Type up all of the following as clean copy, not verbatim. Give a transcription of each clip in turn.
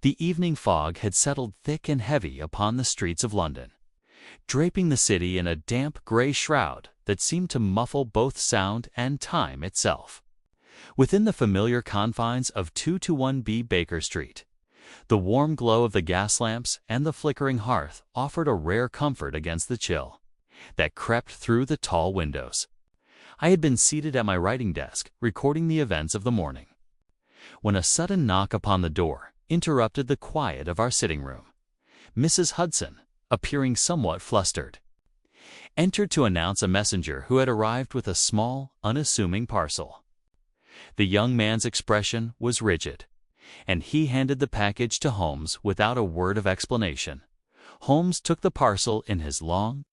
The evening fog had settled thick and heavy upon the streets of London, draping the city in a damp gray shroud that seemed to muffle both sound and time itself. Within the familiar confines of 221B Baker Street, the warm glow of the gas lamps and the flickering hearth offered a rare comfort against the chill that crept through the tall windows. I had been seated at my writing desk, recording the events of the morning, when a sudden knock upon the door interrupted the quiet of our sitting room. Mrs. Hudson, appearing somewhat flustered, entered to announce a messenger who had arrived with a small, unassuming parcel. The young man's expression was rigid, and he handed the package to Holmes without a word of explanation. Holmes took the parcel in his long,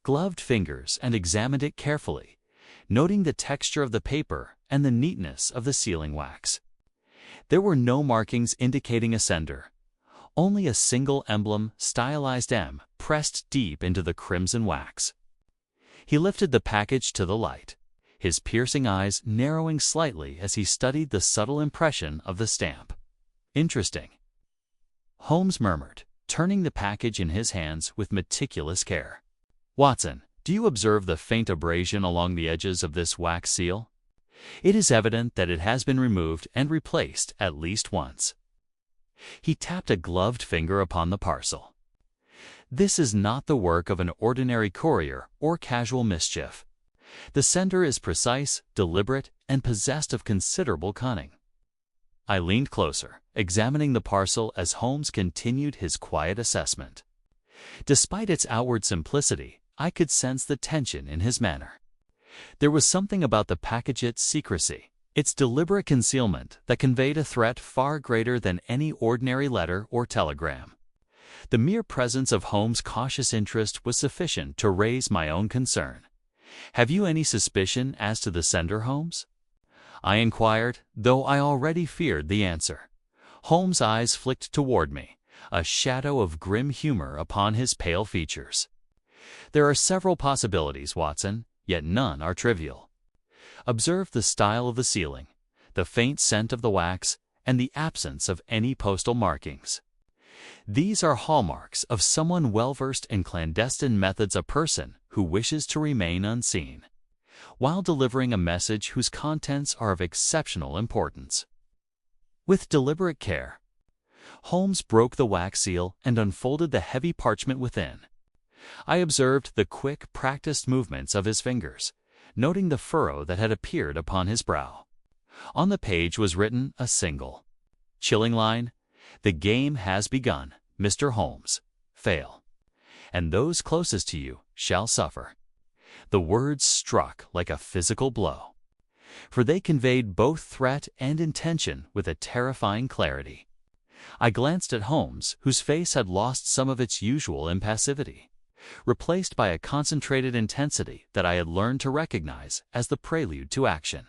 gloved fingers and examined it carefully, noting the texture of the paper and the neatness of the sealing wax. There were no markings indicating a sender, only a single emblem, stylized M, pressed deep into the crimson wax. He lifted the package to the light, his piercing eyes narrowing slightly as he studied the subtle impression of the stamp. "Interesting," Holmes murmured, turning the package in his hands with meticulous care. "Watson, do you observe the faint abrasion along the edges of this wax seal? It is evident that it has been removed and replaced at least once." He tapped a gloved finger upon the parcel. "This is not the work of an ordinary courier or casual mischief. The sender is precise, deliberate, and possessed of considerable cunning." I leaned closer, examining the parcel as Holmes continued his quiet assessment. Despite its outward simplicity, I could sense the tension in his manner. There was something about the package's secrecy, its deliberate concealment, that conveyed a threat far greater than any ordinary letter or telegram. The mere presence of Holmes' cautious interest was sufficient to raise my own concern. "Have you any suspicion as to the sender, Holmes?" I inquired, though I already feared the answer. Holmes' eyes flicked toward me, a shadow of grim humor upon his pale features. "There are several possibilities, Watson, yet none are trivial. Observe the style of the sealing, the faint scent of the wax, and the absence of any postal markings. These are hallmarks of someone well-versed in clandestine methods, a person who wishes to remain unseen, while delivering a message whose contents are of exceptional importance." With deliberate care, Holmes broke the wax seal and unfolded the heavy parchment within. I observed the quick, practiced movements of his fingers, noting the furrow that had appeared upon his brow. On the page was written a single, chilling line: "The game has begun, Mr. Holmes. Fail, and those closest to you shall suffer." The words struck like a physical blow, for they conveyed both threat and intention with a terrifying clarity. I glanced at Holmes, whose face had lost some of its usual impassivity, replaced by a concentrated intensity that I had learned to recognize as the prelude to action.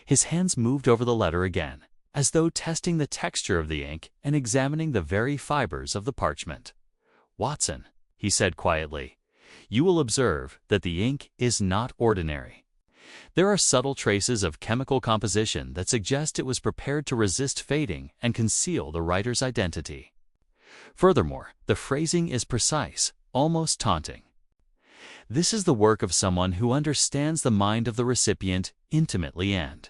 His hands moved over the letter again, as though testing the texture of the ink and examining the very fibers of the parchment. "Watson," he said quietly, "you will observe that the ink is not ordinary. There are subtle traces of chemical composition that suggest it was prepared to resist fading and conceal the writer's identity. Furthermore, the phrasing is precise, almost taunting. This is the work of someone who understands the mind of the recipient intimately and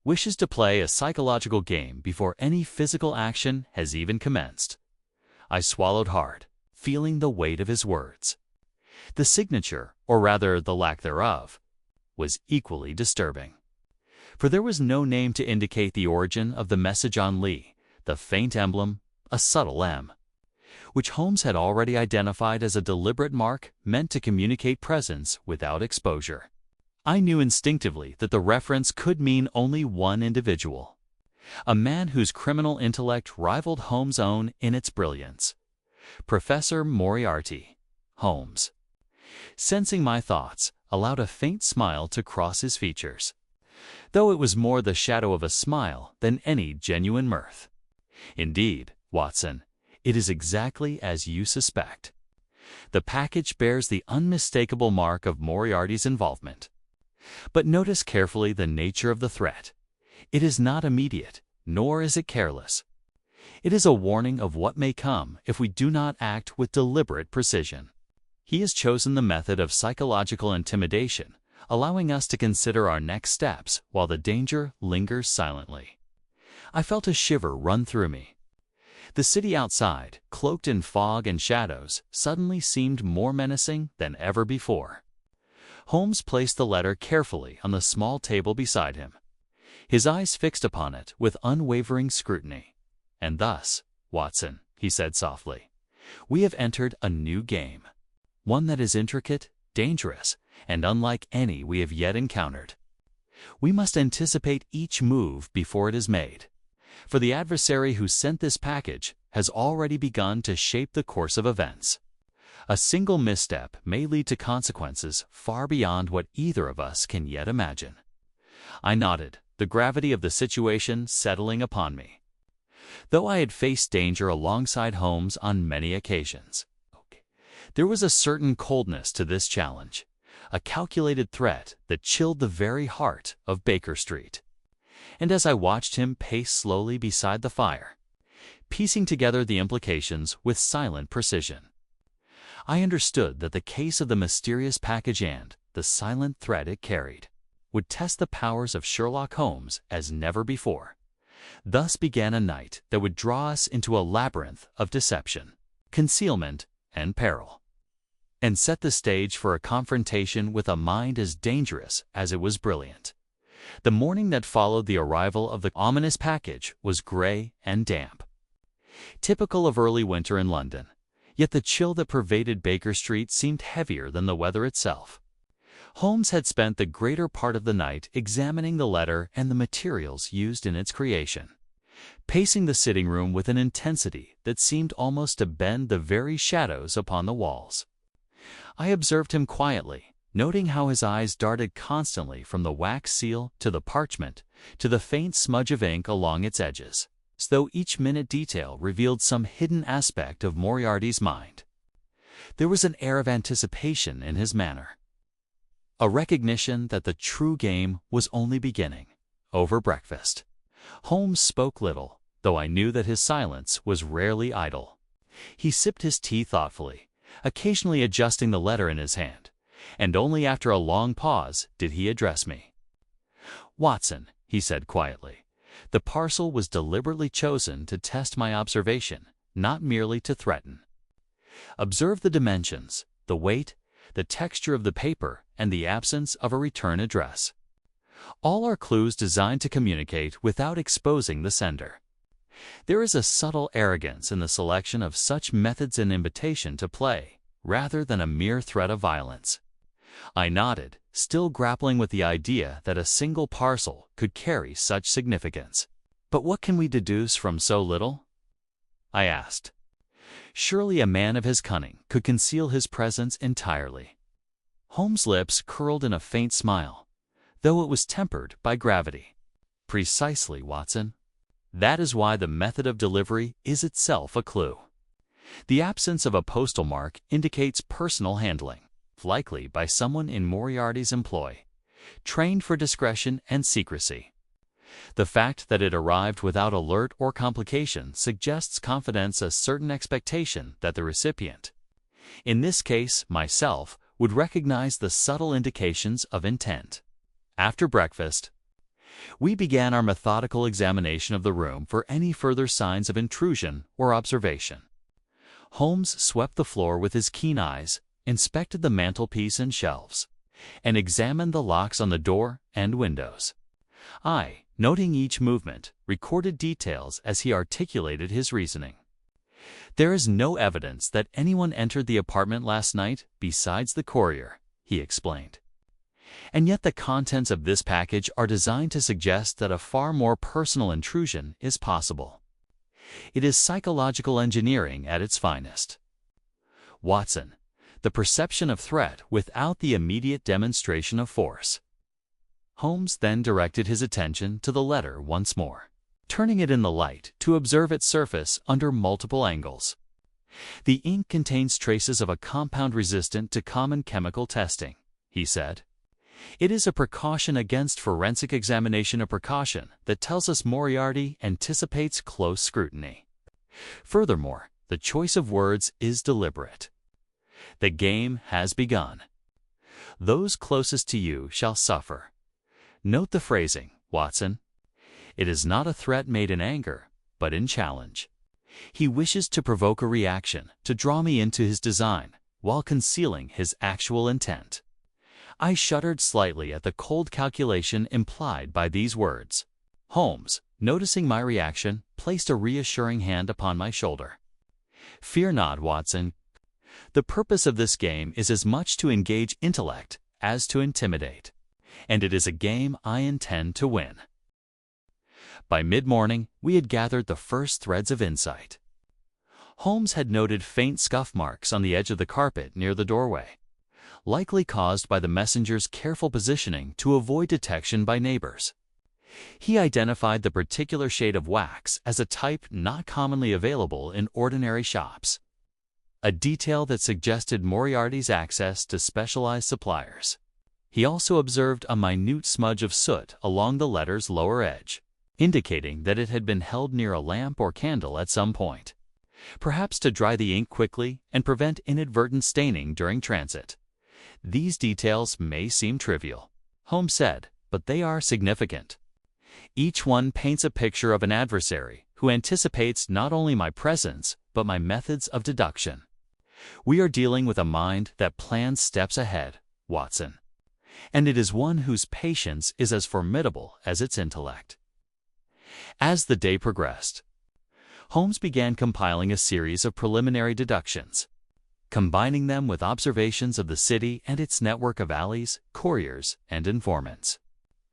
wishes to play a psychological game before any physical action has even commenced." I swallowed hard, feeling the weight of his words. The signature, or rather the lack thereof, was equally disturbing, for there was no name to indicate the origin of the message on Lee, the faint emblem, a subtle M, which Holmes had already identified as a deliberate mark meant to communicate presence without exposure. I knew instinctively that the reference could mean only one individual, a man whose criminal intellect rivaled Holmes' own in its brilliance: Professor Moriarty. Holmes, sensing my thoughts, allowed a faint smile to cross his features, though it was more the shadow of a smile than any genuine mirth. "Indeed, Watson, it is exactly as you suspect. The package bears the unmistakable mark of Moriarty's involvement. But notice carefully the nature of the threat. It is not immediate, nor is it careless. It is a warning of what may come if we do not act with deliberate precision. He has chosen the method of psychological intimidation, allowing us to consider our next steps while the danger lingers silently. I felt a shiver run through me. The city outside, cloaked in fog and shadows, suddenly seemed more menacing than ever before. Holmes placed the letter carefully on the small table beside him, his eyes fixed upon it with unwavering scrutiny. "And thus, Watson," he said softly, "we have entered a new game, one that is intricate, dangerous, and unlike any we have yet encountered. We must anticipate each move before it is made, for the adversary who sent this package has already begun to shape the course of events. A single misstep may lead to consequences far beyond what either of us can yet imagine." I nodded, the gravity of the situation settling upon me. Though I had faced danger alongside Holmes on many occasions, there was a certain coldness to this challenge, a calculated threat that chilled the very heart of Baker Street. And as I watched him pace slowly beside the fire, piecing together the implications with silent precision, I understood that the case of the mysterious package and the silent threat it carried would test the powers of Sherlock Holmes as never before. Thus began a night that would draw us into a labyrinth of deception, concealment, and peril, and set the stage for a confrontation with a mind as dangerous as it was brilliant. The morning that followed the arrival of the ominous package was gray and damp, typical of early winter in London, yet the chill that pervaded Baker Street seemed heavier than the weather itself. Holmes had spent the greater part of the night examining the letter and the materials used in its creation, pacing the sitting room with an intensity that seemed almost to bend the very shadows upon the walls. I observed him quietly, noting how his eyes darted constantly from the wax seal to the parchment to the faint smudge of ink along its edges, as though each minute detail revealed some hidden aspect of Moriarty's mind. There was an air of anticipation in his manner, a recognition that the true game was only beginning. Over breakfast, Holmes spoke little, though I knew that his silence was rarely idle. He sipped his tea thoughtfully, occasionally adjusting the letter in his hand, and only after a long pause did he address me. "Watson," he said quietly, "the parcel was deliberately chosen to test my observation, not merely to threaten. Observe the dimensions, the weight, the texture of the paper, and the absence of a return address. All are clues designed to communicate without exposing the sender. There is a subtle arrogance in the selection of such methods and invitation to play, rather than a mere threat of violence." I nodded, still grappling with the idea that a single parcel could carry such significance. "But what can we deduce from so little?" I asked. Surely a man of his cunning could conceal his presence entirely. Holmes' lips curled in a faint smile, though it was tempered by gravity. "Precisely, Watson. That is why the method of delivery is itself a clue. The absence of a postal mark indicates personal handling, likely by someone in Moriarty's employ, trained for discretion and secrecy. The fact that it arrived without alert or complication suggests confidence, a certain expectation that the recipient, in this case myself, would recognize the subtle indications of intent." After breakfast, we began our methodical examination of the room for any further signs of intrusion or observation. Holmes swept the floor with his keen eyes, inspected the mantelpiece and shelves, and examined the locks on the door and windows. I, noting each movement, recorded details as he articulated his reasoning. "There is no evidence that anyone entered the apartment last night besides the courier," he explained. "And yet the contents of this package are designed to suggest that a far more personal intrusion is possible. It is psychological engineering at its finest. Watson, the perception of threat without the immediate demonstration of force." Holmes then directed his attention to the letter once more, turning it in the light to observe its surface under multiple angles. "The ink contains traces of a compound resistant to common chemical testing," he said. "It is a precaution against forensic examination, a precaution that tells us Moriarty anticipates close scrutiny." Furthermore, the choice of words is deliberate. The game has begun. Those closest to you shall suffer. Note the phrasing, Watson. It is not a threat made in anger, but in challenge. He wishes to provoke a reaction, to draw me into his design, while concealing his actual intent. I shuddered slightly at the cold calculation implied by these words. Holmes, noticing my reaction, placed a reassuring hand upon my shoulder. Fear not, Watson. The purpose of this game is as much to engage intellect as to intimidate, and it is a game I intend to win. By mid-morning, we had gathered the first threads of insight. Holmes had noted faint scuff marks on the edge of the carpet near the doorway, likely caused by the messenger's careful positioning to avoid detection by neighbors. He identified the particular shade of wax as a type not commonly available in ordinary shops, a detail that suggested Moriarty's access to specialized suppliers. He also observed a minute smudge of soot along the letter's lower edge, indicating that it had been held near a lamp or candle at some point, perhaps to dry the ink quickly and prevent inadvertent staining during transit. These details may seem trivial, Holmes said, but they are significant. Each one paints a picture of an adversary who anticipates not only my presence, but my methods of deduction. We are dealing with a mind that plans steps ahead, Watson, and it is one whose patience is as formidable as its intellect. As the day progressed, Holmes began compiling a series of preliminary deductions, combining them with observations of the city and its network of alleys, couriers, and informants.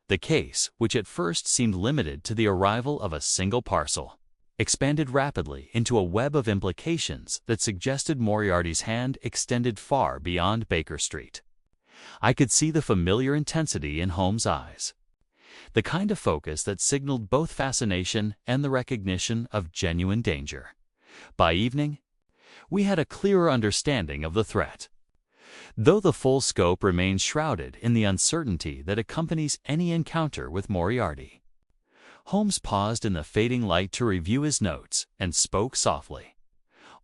The case, which at first seemed limited to the arrival of a single parcel, expanded rapidly into a web of implications that suggested Moriarty's hand extended far beyond Baker Street. I could see the familiar intensity in Holmes' eyes, the kind of focus that signaled both fascination and the recognition of genuine danger. By evening, we had a clearer understanding of the threat, though the full scope remained shrouded in the uncertainty that accompanies any encounter with Moriarty. Holmes paused in the fading light to review his notes and spoke softly,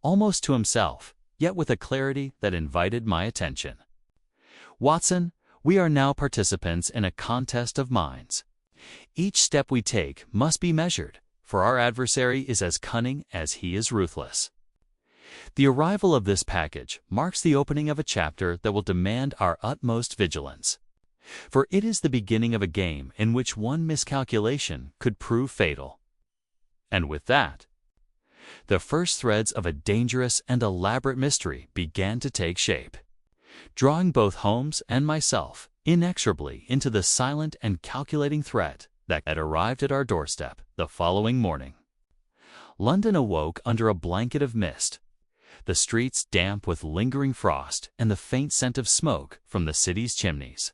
almost to himself, yet with a clarity that invited my attention. Watson, we are now participants in a contest of minds. Each step we take must be measured, for our adversary is as cunning as he is ruthless. The arrival of this package marks the opening of a chapter that will demand our utmost vigilance, for it is the beginning of a game in which one miscalculation could prove fatal. And with that, the first threads of a dangerous and elaborate mystery began to take shape, drawing both Holmes and myself inexorably into the silent and calculating threat that had arrived at our doorstep the following morning. London awoke under a blanket of mist, the streets damp with lingering frost and the faint scent of smoke from the city's chimneys.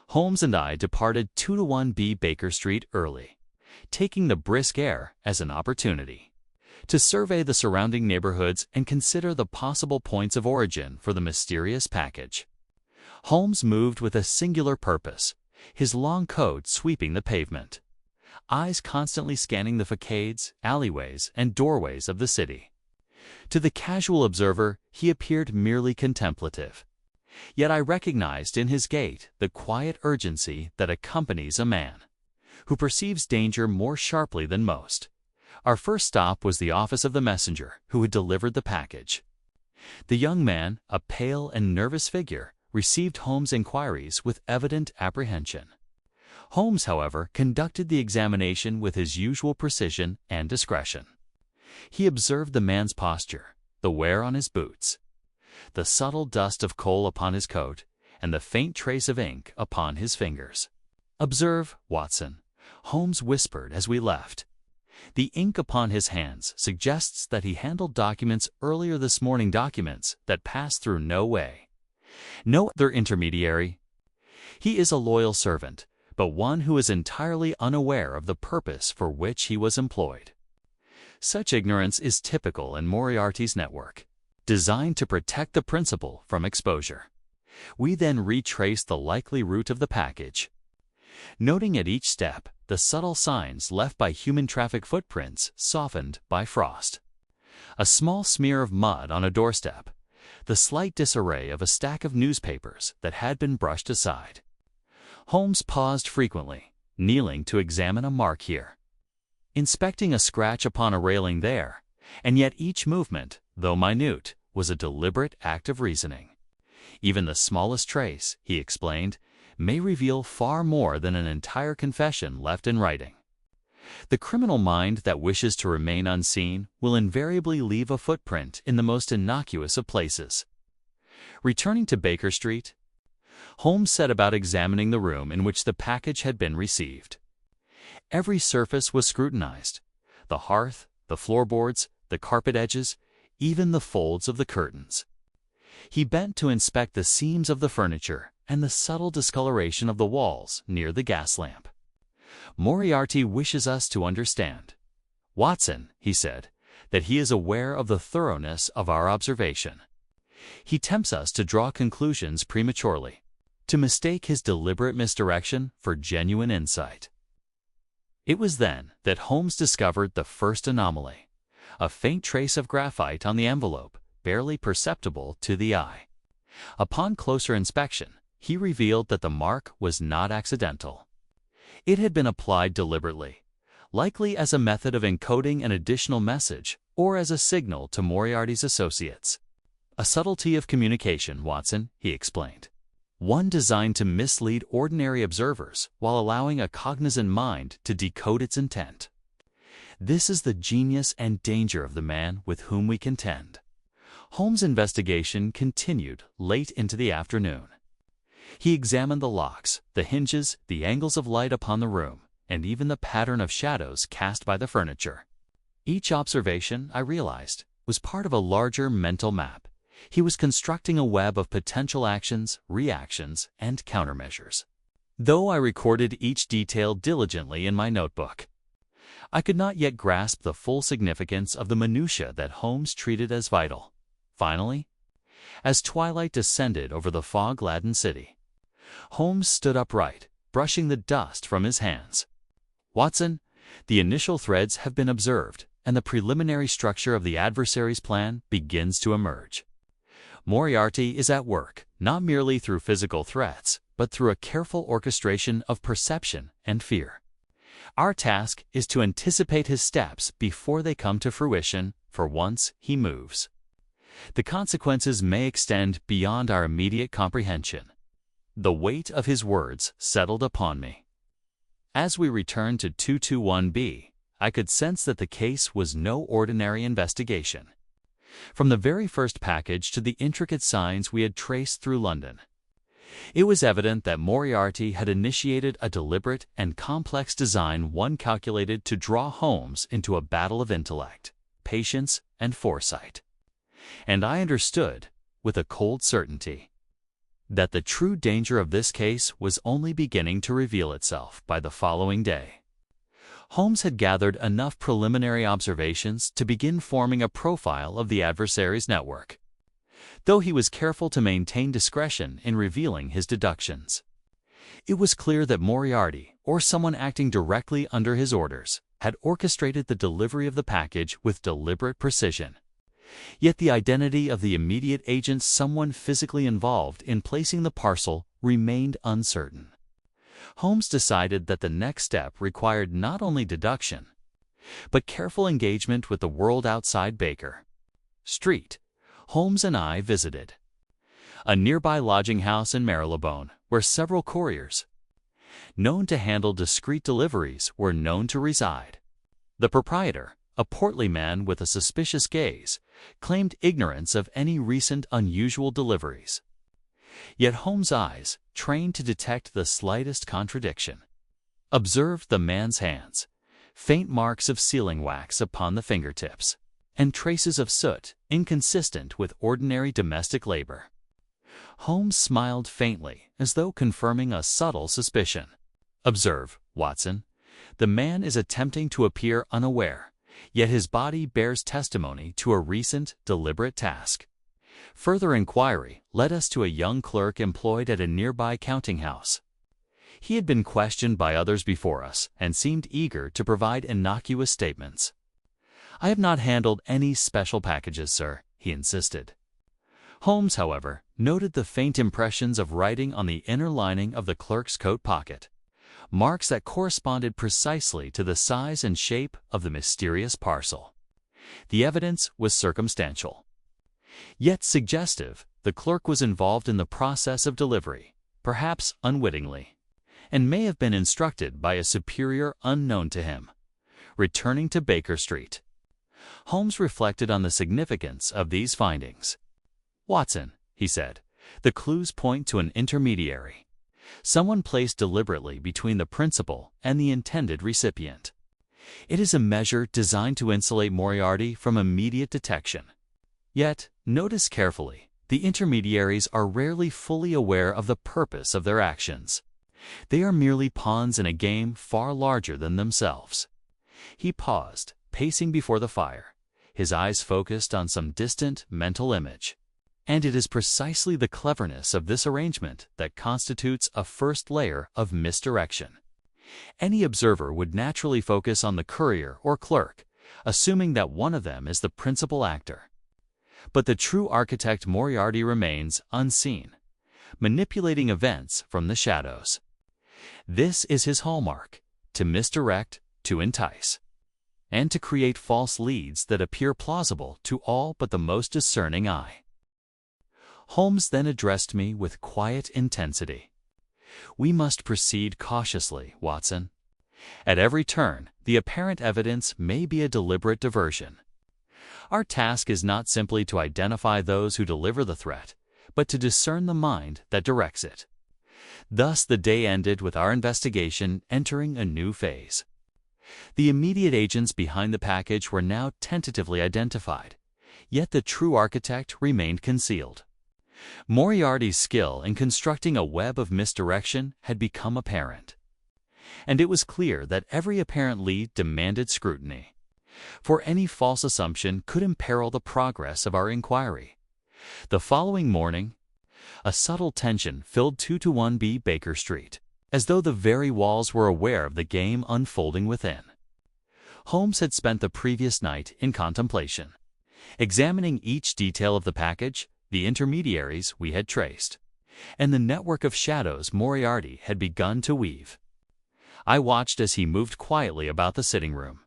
Holmes and I departed 2-1B Baker Street early, taking the brisk air as an opportunity to survey the surrounding neighborhoods and consider the possible points of origin for the mysterious package. Holmes moved with a singular purpose, his long coat sweeping the pavement, eyes constantly scanning the facades, alleyways, and doorways of the city. To the casual observer, he appeared merely contemplative, yet I recognized in his gait the quiet urgency that accompanies a man who perceives danger more sharply than most. Our first stop was the office of the messenger who had delivered the package. The young man, a pale and nervous figure, received Holmes' inquiries with evident apprehension. Holmes, however, conducted the examination with his usual precision and discretion. He observed the man's posture, the wear on his boots, the subtle dust of coal upon his coat, and the faint trace of ink upon his fingers. "Observe, Watson," Holmes whispered as we left. "The ink upon his hands suggests that he handled documents earlier this morning, documents that passed through no other intermediary. He is a loyal servant, but one who is entirely unaware of the purpose for which he was employed." Such ignorance is typical in Moriarty's network, designed to protect the principal from exposure. We then retraced the likely route of the package, noting at each step the subtle signs left by human traffic footprints softened by frost. A small smear of mud on a doorstep, the slight disarray of a stack of newspapers that had been brushed aside. Holmes paused frequently, kneeling to examine a mark here, inspecting a scratch upon a railing there, and yet each movement, though minute, was a deliberate act of reasoning. Even the smallest trace, he explained, may reveal far more than an entire confession left in writing. The criminal mind that wishes to remain unseen will invariably leave a footprint in the most innocuous of places. Returning to Baker Street, Holmes set about examining the room in which the package had been received. Every surface was scrutinized: the hearth, the floorboards, the carpet edges, even the folds of the curtains. He bent to inspect the seams of the furniture and the subtle discoloration of the walls near the gas lamp. "Moriarty wishes us to understand, Watson," he said, "that he is aware of the thoroughness of our observation. He tempts us to draw conclusions prematurely, to mistake his deliberate misdirection for genuine insight." It was then that Holmes discovered the first anomaly: a faint trace of graphite on the envelope, barely perceptible to the eye. Upon closer inspection, he revealed that the mark was not accidental. It had been applied deliberately, likely as a method of encoding an additional message or as a signal to Moriarty's associates. "A subtlety of communication, Watson," he explained. "One designed to mislead ordinary observers while allowing a cognizant mind to decode its intent. This is the genius and danger of the man with whom we contend." Holmes' investigation continued late into the afternoon. He examined the locks, the hinges, the angles of light upon the room, and even the pattern of shadows cast by the furniture. Each observation, I realized, was part of a larger mental map. He was constructing a web of potential actions, reactions, and countermeasures. Though I recorded each detail diligently in my notebook, I could not yet grasp the full significance of the minutiae that Holmes treated as vital. Finally, as twilight descended over the fog-laden city, Holmes stood upright, brushing the dust from his hands. "Watson, the initial threads have been observed, and the preliminary structure of the adversary's plan begins to emerge. Moriarty is at work, not merely through physical threats, but through a careful orchestration of perception and fear. Our task is to anticipate his steps before they come to fruition, for once he moves, the consequences may extend beyond our immediate comprehension." The weight of his words settled upon me. As we returned to 221B, I could sense that the case was no ordinary investigation. From the very first package to the intricate signs we had traced through London, it was evident that Moriarty had initiated a deliberate and complex design, one calculated to draw Holmes into a battle of intellect, patience, and foresight. And I understood, with a cold certainty, that the true danger of this case was only beginning to reveal itself by the following day. Holmes had gathered enough preliminary observations to begin forming a profile of the adversary's network, though he was careful to maintain discretion in revealing his deductions. It was clear that Moriarty, or someone acting directly under his orders, had orchestrated the delivery of the package with deliberate precision. Yet the identity of the immediate agent, someone physically involved in placing the parcel, remained uncertain. Holmes decided that the next step required not only deduction, but careful engagement with the world outside Baker Street. Holmes and I visited a nearby lodging house in Marylebone, where several couriers, known to handle discreet deliveries, were known to reside. The proprietor, a portly man with a suspicious gaze, claimed ignorance of any recent unusual deliveries. Yet Holmes' eyes, trained to detect the slightest contradiction, observed the man's hands, faint marks of sealing wax upon the fingertips, and traces of soot inconsistent with ordinary domestic labor. Holmes smiled faintly, as though confirming a subtle suspicion. "Observe, Watson, the man is attempting to appear unaware, yet his body bears testimony to a recent, deliberate task." Further inquiry led us to a young clerk employed at a nearby counting house. He had been questioned by others before us and seemed eager to provide innocuous statements. "I have not handled any special packages, sir," he insisted. Holmes, however, noted the faint impressions of writing on the inner lining of the clerk's coat pocket, marks that corresponded precisely to the size and shape of the mysterious parcel. The evidence was circumstantial, yet suggestive. The clerk was involved in the process of delivery, perhaps unwittingly, and may have been instructed by a superior unknown to him. Returning to Baker Street, Holmes reflected on the significance of these findings. "Watson," he said, "the clues point to an intermediary, someone placed deliberately between the principal and the intended recipient. It is a measure designed to insulate Moriarty from immediate detection. Yet, notice carefully, the intermediaries are rarely fully aware of the purpose of their actions. They are merely pawns in a game far larger than themselves." He paused, pacing before the fire, his eyes focused on some distant mental image. And it is precisely the cleverness of this arrangement that constitutes a first layer of misdirection. Any observer would naturally focus on the courier or clerk, assuming that one of them is the principal actor. But the true architect Moriarty remains unseen, manipulating events from the shadows. This is his hallmark: to misdirect, to entice, and to create false leads that appear plausible to all but the most discerning eye. Holmes then addressed me with quiet intensity. "We must proceed cautiously, Watson. At every turn, the apparent evidence may be a deliberate diversion. Our task is not simply to identify those who deliver the threat, but to discern the mind that directs it." Thus the day ended with our investigation entering a new phase. The immediate agents behind the package were now tentatively identified, yet the true architect remained concealed. Moriarty's skill in constructing a web of misdirection had become apparent, and it was clear that every apparent lead demanded scrutiny, for any false assumption could imperil the progress of our inquiry. The following morning, a subtle tension filled 221B Baker Street, as though the very walls were aware of the game unfolding within. Holmes had spent the previous night in contemplation, examining each detail of the package, the intermediaries we had traced, and the network of shadows Moriarty had begun to weave. I watched as he moved quietly about the sitting room,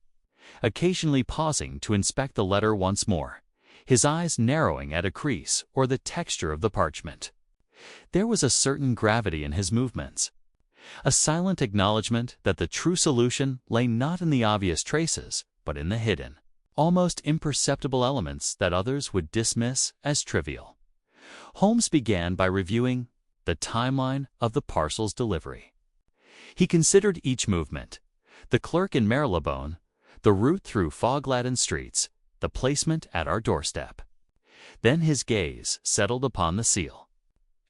occasionally pausing to inspect the letter once more, his eyes narrowing at a crease or the texture of the parchment. There was a certain gravity in his movements, a silent acknowledgement that the true solution lay not in the obvious traces, but in the hidden, almost imperceptible elements that others would dismiss as trivial. Holmes began by reviewing the timeline of the parcel's delivery. He considered each movement: the clerk in Marylebone, the route through fog-laden streets, the placement at our doorstep. Then his gaze settled upon the seal.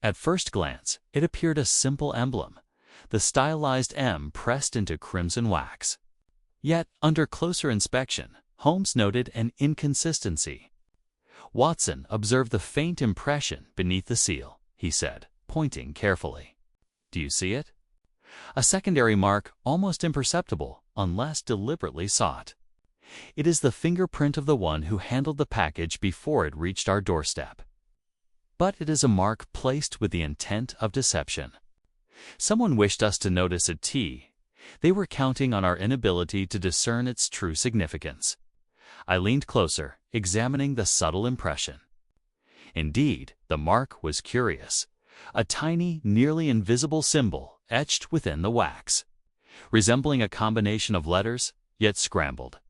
At first glance, it appeared a simple emblem, the stylized M pressed into crimson wax. Yet, under closer inspection, Holmes noted an inconsistency. "Watson, observe the faint impression beneath the seal," he said, pointing carefully. "Do you see it? A secondary mark almost imperceptible unless deliberately sought. It is the fingerprint of the one who handled the package before it reached our doorstep. But it is a mark placed with the intent of deception. Someone wished us to notice a T. They were counting on our inability to discern its true significance." I leaned closer, examining the subtle impression. Indeed, the mark was curious, a tiny, nearly invisible symbol etched within the wax, resembling a combination of letters, yet scrambled.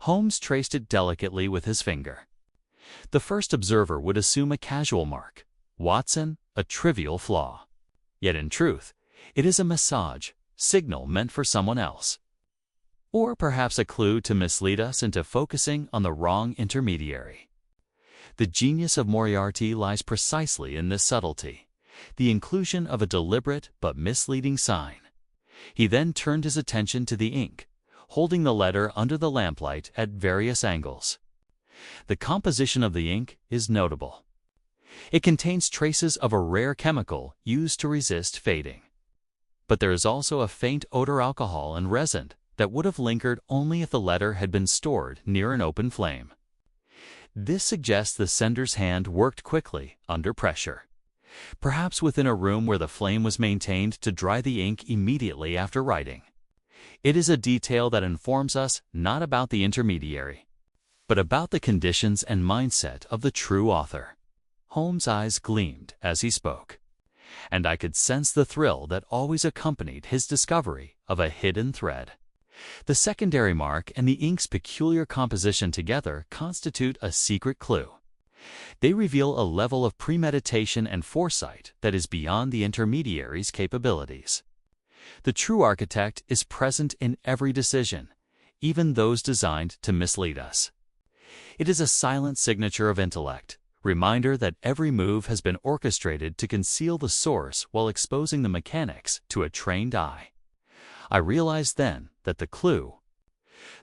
Holmes traced it delicately with his finger. The first observer would assume a casual mark, Watson, a trivial flaw. Yet in truth, it is a message, signal meant for someone else. Or perhaps a clue to mislead us into focusing on the wrong intermediary. The genius of Moriarty lies precisely in this subtlety, the inclusion of a deliberate but misleading sign. He then turned his attention to the ink, holding the letter under the lamplight at various angles. The composition of the ink is notable. It contains traces of a rare chemical used to resist fading. But there is also a faint odor alcohol and resin that would have lingered only if the letter had been stored near an open flame. This suggests the sender's hand worked quickly under pressure, perhaps within a room where the flame was maintained to dry the ink immediately after writing. It is a detail that informs us not about the intermediary, but about the conditions and mindset of the true author. Holmes' eyes gleamed as he spoke, and I could sense the thrill that always accompanied his discovery of a hidden thread. The secondary mark and the ink's peculiar composition together constitute a secret clue. They reveal a level of premeditation and foresight that is beyond the intermediary's capabilities. The true architect is present in every decision, even those designed to mislead us. It is a silent signature of intellect, reminder that every move has been orchestrated to conceal the source while exposing the mechanics to a trained eye. I realized then that the clue,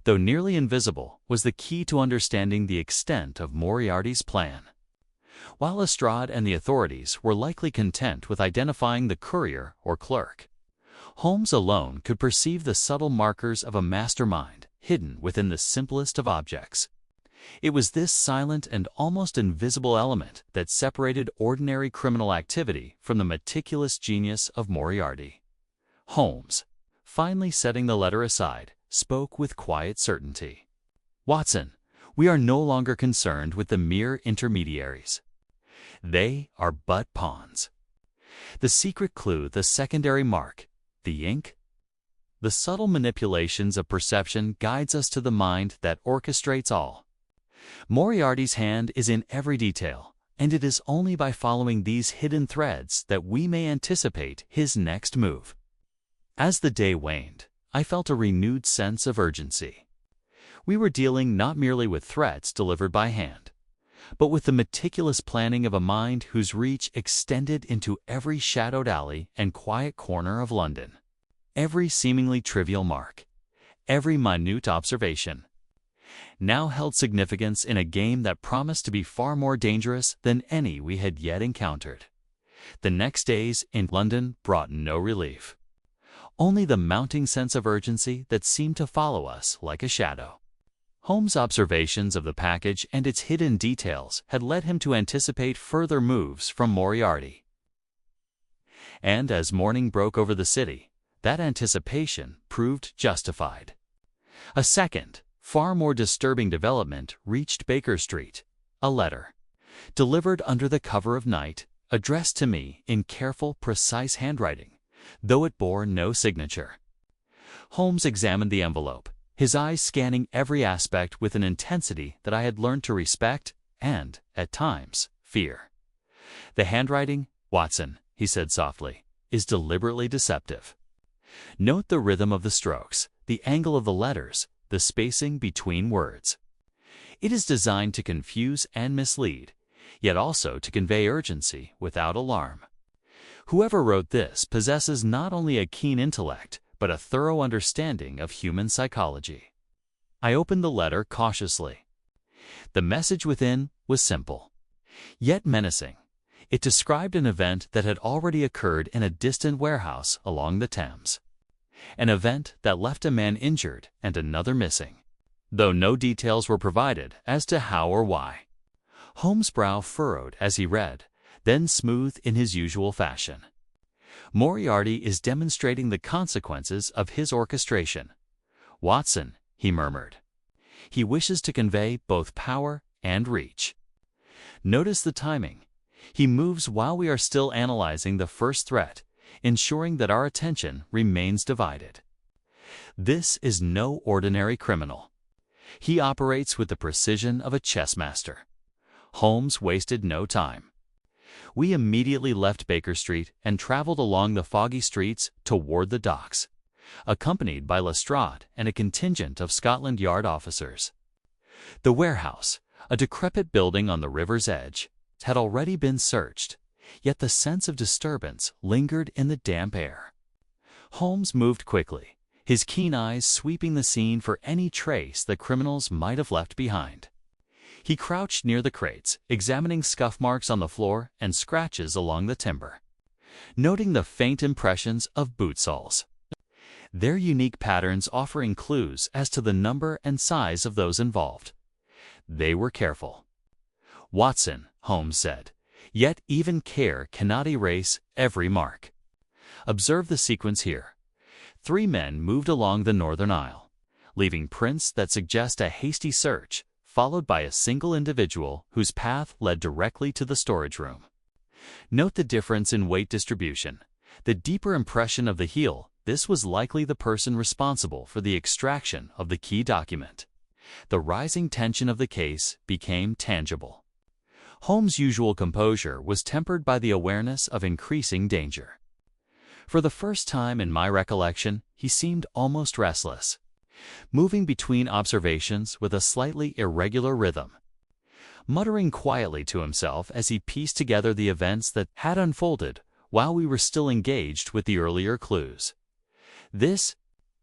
though nearly invisible, was the key to understanding the extent of Moriarty's plan. While Lestrade and the authorities were likely content with identifying the courier or clerk, Holmes alone could perceive the subtle markers of a mastermind hidden within the simplest of objects. It was this silent and almost invisible element that separated ordinary criminal activity from the meticulous genius of Moriarty. Holmes, finally setting the letter aside, spoke with quiet certainty. "Watson, we are no longer concerned with the mere intermediaries. They are but pawns. The secret clue, the secondary mark, the ink, the subtle manipulations of perception guides us to the mind that orchestrates all. Moriarty's hand is in every detail, and it is only by following these hidden threads that we may anticipate his next move." As the day waned, I felt a renewed sense of urgency. We were dealing not merely with threats delivered by hand, but with the meticulous planning of a mind whose reach extended into every shadowed alley and quiet corner of London. Every seemingly trivial mark, every minute observation, now held significance in a game that promised to be far more dangerous than any we had yet encountered. The next days in London brought no relief, only the mounting sense of urgency that seemed to follow us like a shadow. Holmes' observations of the package and its hidden details had led him to anticipate further moves from Moriarty. And as morning broke over the city, that anticipation proved justified. A second, far more disturbing development reached Baker Street: a letter, delivered under the cover of night, addressed to me in careful, precise handwriting, though it bore no signature. Holmes examined the envelope, his eyes scanning every aspect with an intensity that I had learned to respect and, at times, fear. "The handwriting, Watson," he said softly, "is deliberately deceptive. Note the rhythm of the strokes, the angle of the letters, the spacing between words. It is designed to confuse and mislead, yet also to convey urgency without alarm. Whoever wrote this possesses not only a keen intellect, but a thorough understanding of human psychology." I opened the letter cautiously. The message within was simple, yet menacing. It described an event that had already occurred in a distant warehouse along the Thames, an event that left a man injured and another missing, though no details were provided as to how or why. Holmes' brow furrowed as he read, then smoothed in his usual fashion. "Moriarty is demonstrating the consequences of his orchestration. Watson," he murmured. "He wishes to convey both power and reach. Notice the timing. He moves while we are still analyzing the first threat, ensuring that our attention remains divided. This is no ordinary criminal. He operates with the precision of a chess master." Holmes wasted no time. We immediately left Baker Street and traveled along the foggy streets toward the docks, accompanied by Lestrade and a contingent of Scotland Yard officers. The warehouse, a decrepit building on the river's edge, had already been searched, yet the sense of disturbance lingered in the damp air. Holmes moved quickly, his keen eyes sweeping the scene for any trace the criminals might have left behind. He crouched near the crates, examining scuff marks on the floor and scratches along the timber, noting the faint impressions of boot soles. their unique patterns offering clues as to the number and size of those involved. They were careful. "Watson," Holmes said, "yet even care cannot erase every mark. Observe the sequence here. 3 men moved along the northern aisle, leaving prints that suggest a hasty search, followed by a single individual whose path led directly to the storage room. Note the difference in weight distribution. The deeper impression of the heel, this was likely the person responsible for the extraction of the key document. The rising tension of the case became tangible. Holmes' usual composure was tempered by the awareness of increasing danger. For the first time in my recollection, he seemed almost restless, moving between observations with a slightly irregular rhythm, muttering quietly to himself as he pieced together the events that had unfolded while we were still engaged with the earlier clues. "This,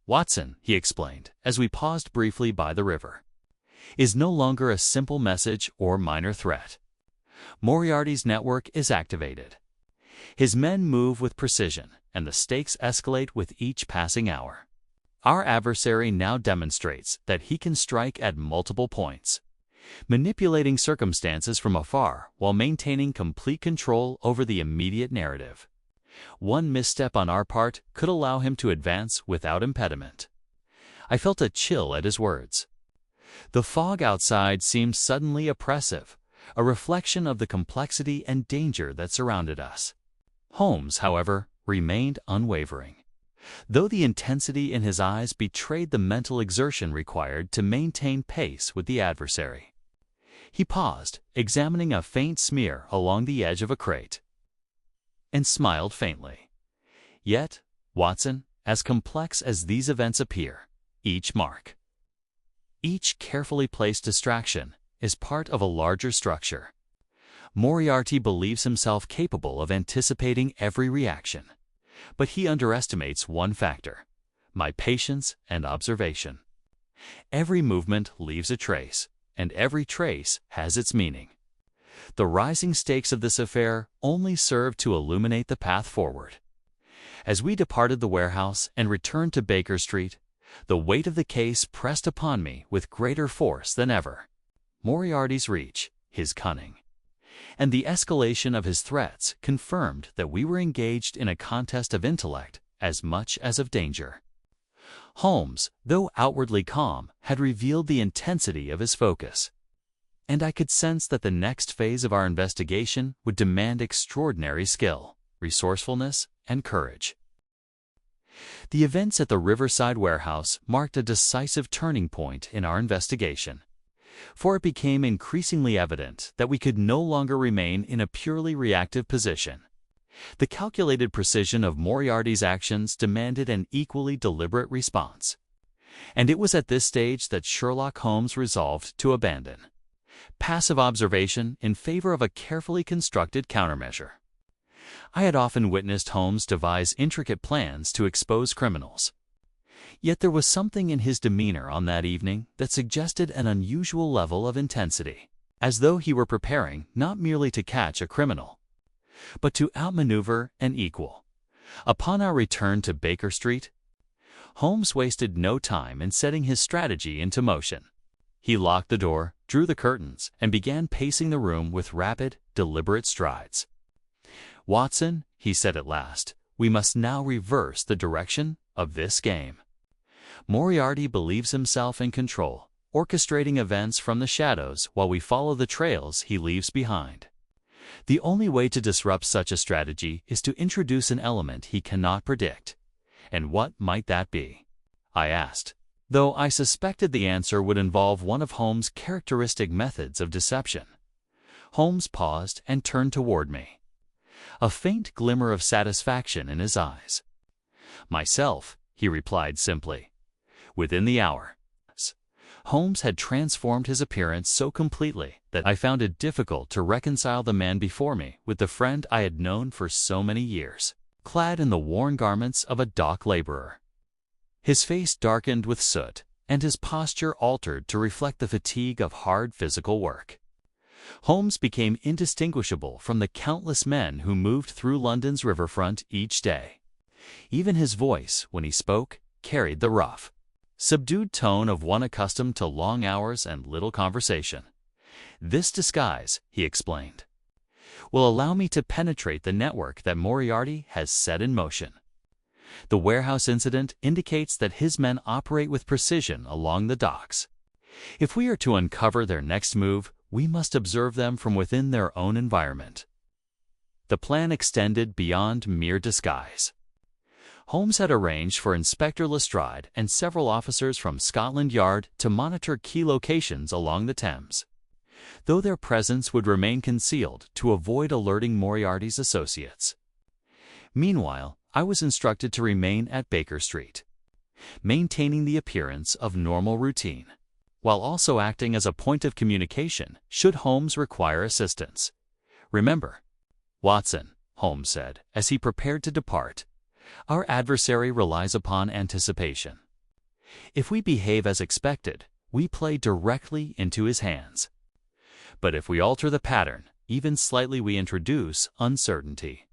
Watson," he explained, as we paused briefly by the river, "is no longer a simple message or minor threat. Moriarty's network is activated. His men move with precision, and the stakes escalate with each passing hour. Our adversary now demonstrates that he can strike at multiple points, manipulating circumstances from afar while maintaining complete control over the immediate narrative. One misstep on our part could allow him to advance without impediment." I felt a chill at his words. The fog outside seemed suddenly oppressive, a reflection of the complexity and danger that surrounded us. Holmes, however, remained unwavering, though the intensity in his eyes betrayed the mental exertion required to maintain pace with the adversary. He paused, examining a faint smear along the edge of a crate, and smiled faintly. "Yet, Watson, as complex as these events appear, each mark, each carefully placed distraction, is part of a larger structure. Moriarty believes himself capable of anticipating every reaction, but he underestimates one factor: my patience and observation. Every movement leaves a trace, and every trace has its meaning. The rising stakes of this affair only serve to illuminate the path forward." As we departed the warehouse and returned to Baker Street, the weight of the case pressed upon me with greater force than ever. Moriarty's reach, his cunning, and the escalation of his threats confirmed that we were engaged in a contest of intellect as much as of danger. Holmes, though outwardly calm, had revealed the intensity of his focus, and I could sense that the next phase of our investigation would demand extraordinary skill, resourcefulness, and courage. The events at the Riverside warehouse marked a decisive turning point in our investigation, for it became increasingly evident that we could no longer remain in a purely reactive position. The calculated precision of Moriarty's actions demanded an equally deliberate response, and it was at this stage that Sherlock Holmes resolved to abandon passive observation in favor of a carefully constructed countermeasure. I had often witnessed Holmes devise intricate plans to expose criminals, yet there was something in his demeanor on that evening that suggested an unusual level of intensity, as though he were preparing not merely to catch a criminal, but to outmaneuver an equal. Upon our return to Baker Street, Holmes wasted no time in setting his strategy into motion. He locked the door, drew the curtains, and began pacing the room with rapid, deliberate strides. "Watson," he said at last, "we must now reverse the direction of this game. Moriarty believes himself in control, orchestrating events from the shadows while we follow the trails he leaves behind. The only way to disrupt such a strategy is to introduce an element he cannot predict." "And what might that be?" I asked, though I suspected the answer would involve one of Holmes' characteristic methods of deception. Holmes paused and turned toward me, a faint glimmer of satisfaction in his eyes. "Myself," he replied simply. Within the hour, Holmes had transformed his appearance so completely that I found it difficult to reconcile the man before me with the friend I had known for so many years, clad in the worn garments of a dock laborer. His face darkened with soot, and his posture altered to reflect the fatigue of hard physical work. Holmes became indistinguishable from the countless men who moved through London's riverfront each day. Even his voice, when he spoke, carried the rough, subdued tone of one accustomed to long hours and little conversation. "This disguise," he explained, "will allow me to penetrate the network that Moriarty has set in motion. The warehouse incident indicates that his men operate with precision along the docks. If we are to uncover their next move, we must observe them from within their own environment." The plan extended beyond mere disguise. Holmes had arranged for Inspector Lestrade and several officers from Scotland Yard to monitor key locations along the Thames, though their presence would remain concealed to avoid alerting Moriarty's associates. Meanwhile, I was instructed to remain at Baker Street, maintaining the appearance of normal routine, while also acting as a point of communication should Holmes require assistance. "Remember, Watson," Holmes said as he prepared to depart, "our adversary relies upon anticipation. If we behave as expected, we play directly into his hands. But if we alter the pattern, even slightly, we introduce uncertainty.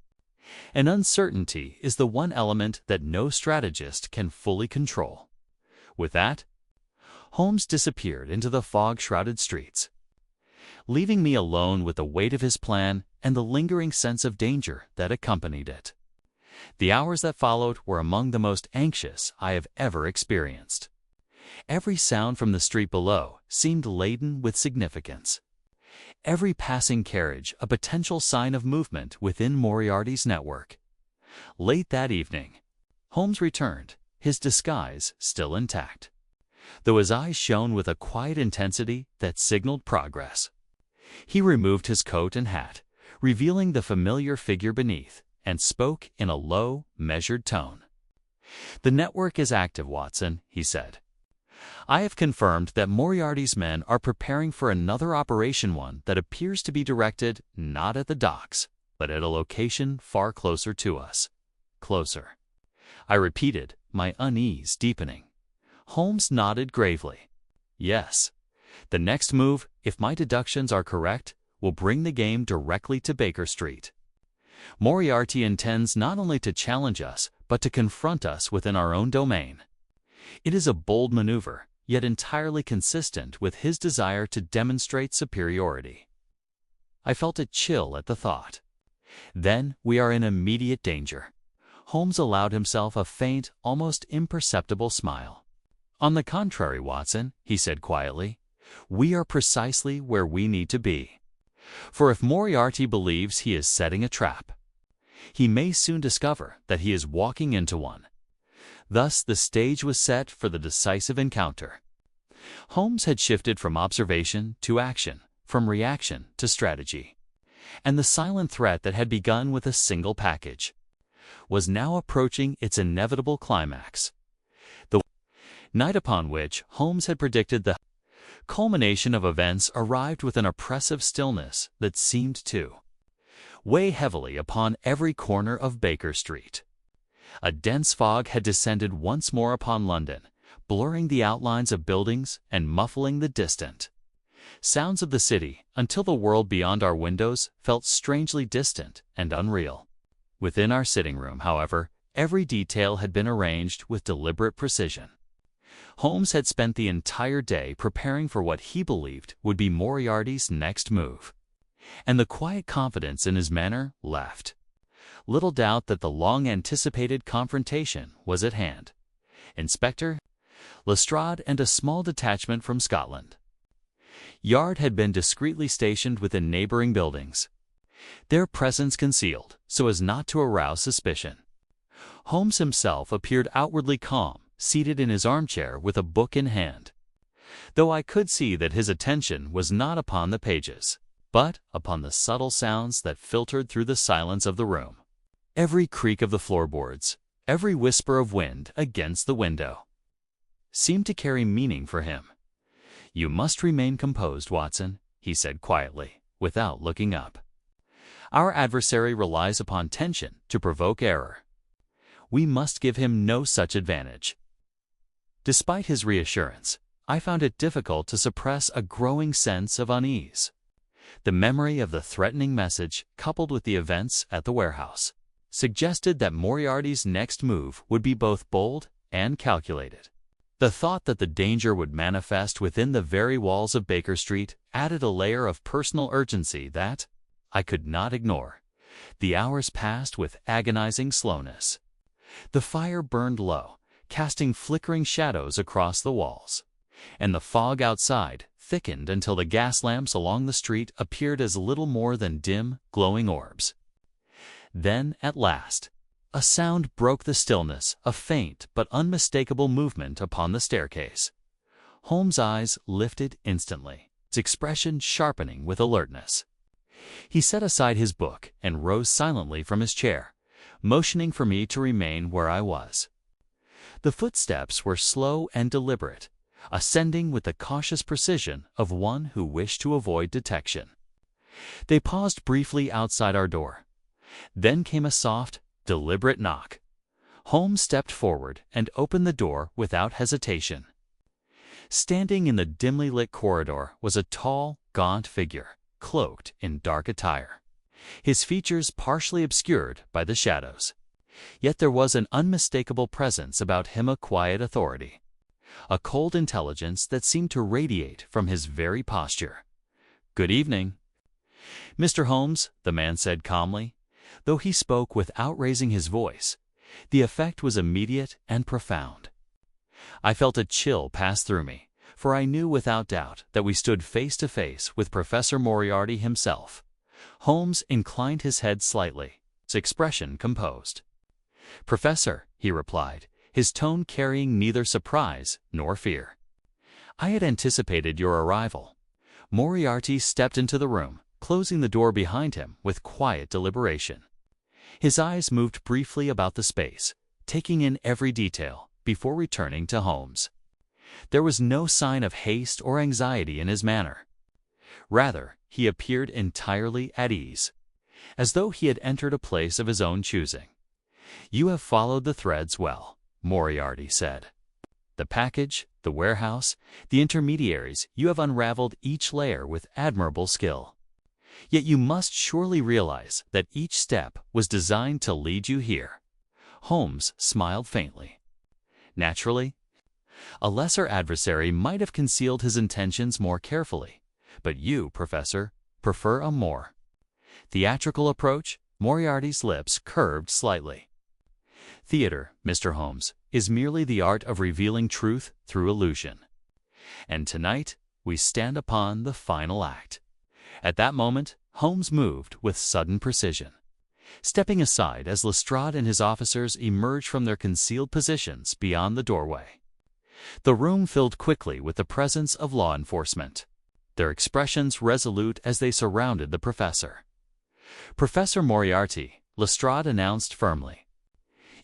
And uncertainty is the one element that no strategist can fully control." With that, Holmes disappeared into the fog-shrouded streets, leaving me alone with the weight of his plan and the lingering sense of danger that accompanied it. The hours that followed were among the most anxious I have ever experienced. Every sound from the street below seemed laden with significance. Every passing carriage a potential sign of movement within Moriarty's network. Late that evening, Holmes returned, his disguise still intact, though his eyes shone with a quiet intensity that signaled progress. He removed his coat and hat, revealing the familiar figure beneath, and spoke in a low, measured tone. "The network is active, Watson," he said. "I have confirmed that Moriarty's men are preparing for another operation, one that appears to be directed not at the docks, but at a location far closer to us." "Closer," I repeated, my unease deepening. Holmes nodded gravely. "Yes. The next move, if my deductions are correct, will bring the game directly to Baker Street. Moriarty intends not only to challenge us, but to confront us within our own domain. It is a bold maneuver, yet entirely consistent with his desire to demonstrate superiority." I felt a chill at the thought. "Then we are in immediate danger." Holmes allowed himself a faint, almost imperceptible smile. "On the contrary, Watson," he said quietly, "we are precisely where we need to be. For if Moriarty believes he is setting a trap, he may soon discover that he is walking into one. Thus the stage was set for the decisive encounter." Holmes had shifted from observation to action, from reaction to strategy, and the silent threat that had begun with a single package was now approaching its inevitable climax. The night upon which Holmes had predicted the culmination of events arrived with an oppressive stillness that seemed to weigh heavily upon every corner of Baker Street. A dense fog had descended once more upon London, blurring the outlines of buildings and muffling the distant sounds of the city until the world beyond our windows felt strangely distant and unreal. Within our sitting room, however, every detail had been arranged with deliberate precision. Holmes had spent the entire day preparing for what he believed would be Moriarty's next move, and the quiet confidence in his manner left little doubt that the long-anticipated confrontation was at hand. Inspector Lestrade and a small detachment from Scotland Yard had been discreetly stationed within neighboring buildings, their presence concealed so as not to arouse suspicion. Holmes himself appeared outwardly calm, seated in his armchair with a book in hand, though I could see that his attention was not upon the pages, but upon the subtle sounds that filtered through the silence of the room. Every creak of the floorboards, every whisper of wind against the window, seemed to carry meaning for him. "You must remain composed, Watson," he said quietly, without looking up. "Our adversary relies upon tension to provoke error. We must give him no such advantage." Despite his reassurance, I found it difficult to suppress a growing sense of unease. The memory of the threatening message, coupled with the events at the warehouse, suggested that Moriarty's next move would be both bold and calculated. The thought that the danger would manifest within the very walls of Baker Street added a layer of personal urgency that I could not ignore. The hours passed with agonizing slowness. The fire burned low, casting flickering shadows across the walls, and the fog outside thickened until the gas lamps along the street appeared as little more than dim, glowing orbs. Then, at last, a sound broke the stillness, a faint but unmistakable movement upon the staircase. Holmes' eyes lifted instantly, its expression sharpening with alertness. He set aside his book and rose silently from his chair, motioning for me to remain where I was. The footsteps were slow and deliberate, ascending with the cautious precision of one who wished to avoid detection. They paused briefly outside our door. Then came a soft, deliberate knock. Holmes stepped forward and opened the door without hesitation. Standing in the dimly lit corridor was a tall, gaunt figure, cloaked in dark attire, his features partially obscured by the shadows. Yet there was an unmistakable presence about him, a quiet authority, a cold intelligence that seemed to radiate from his very posture. "Good evening, Mr. Holmes," the man said calmly. Though he spoke without raising his voice, the effect was immediate and profound. I felt a chill pass through me, for I knew without doubt that we stood face to face with Professor Moriarty himself. Holmes inclined his head slightly, his expression composed. "Professor," he replied, his tone carrying neither surprise nor fear. "I had anticipated your arrival." Moriarty stepped into the room, closing the door behind him with quiet deliberation. His eyes moved briefly about the space, taking in every detail, before returning to Holmes. There was no sign of haste or anxiety in his manner. Rather, he appeared entirely at ease, as though he had entered a place of his own choosing. "You have followed the threads well," Moriarty said. "The package, the warehouse, the intermediaries, you have unraveled each layer with admirable skill. Yet you must surely realize that each step was designed to lead you here." Holmes smiled faintly. "Naturally, a lesser adversary might have concealed his intentions more carefully, but you, Professor, prefer a more theatrical approach." Moriarty's lips curved slightly. "Theater, Mr. Holmes, is merely the art of revealing truth through illusion. And tonight we stand upon the final act." At that moment, Holmes moved with sudden precision, stepping aside as Lestrade and his officers emerged from their concealed positions beyond the doorway. The room filled quickly with the presence of law enforcement, their expressions resolute as they surrounded the professor. "Professor Moriarty," Lestrade announced firmly,